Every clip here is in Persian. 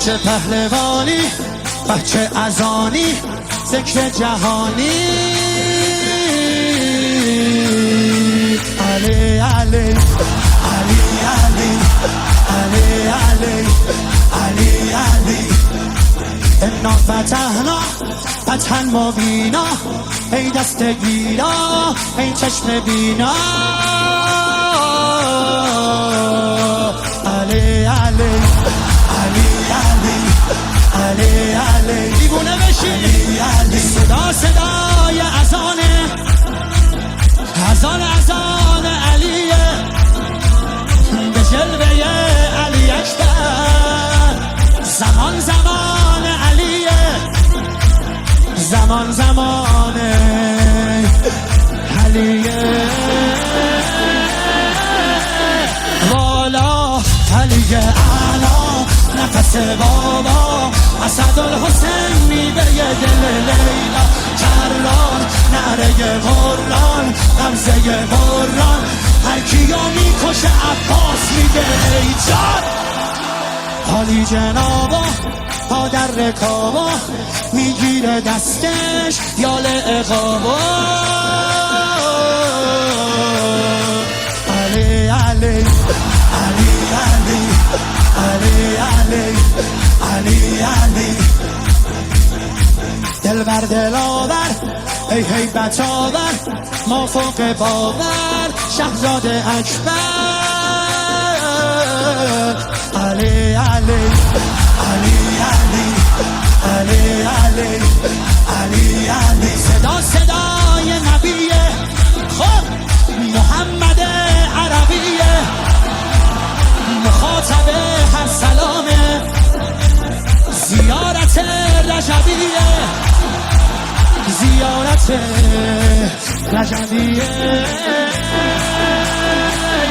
بچه پهلوانی، بچه ازانی، ذکر جهانی. علی علی علی علی علی علی علی علی انا فتحنا فتحا مبینا، ای دست گیرا ای چشم بینا. علی علی علی علی علی علی دیوونه بشی. علی صدا صدای اذانه، اذان علیه، به جلوه علی اکبر. زمان زمان علیه، زمان زمان علیه. والا علی اعلا نفس بابا، اسدالحسین میوه دل لیلا. کران نره قرآن، غمزه قرآن، هر کیو میکشه عباس میگه ای جان. حالی جنابا پا در رکابا، میگیره دستش یال اقابا. علی علی علی علی علی علی علی علی دل بر دل آور، ای هیبت آور، ما فوق باور، شهزاد اکبر. علی علی علی علی علی علی علی علی صدا صدای نبیه، خب محمد عربیه، مخاطب هر سلامه، زیارت رجبیه، زیارت رجبیه.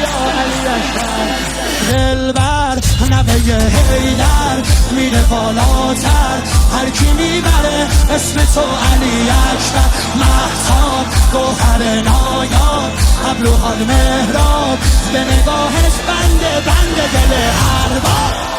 یا علی اکبر دلبر نوه حیدر، میره بالاتر هر کی میبره اسم تو علی اکبر. مهتاب گوهر نایاب، ابروحال مهراب، به نگاهش بنده دل ارباب.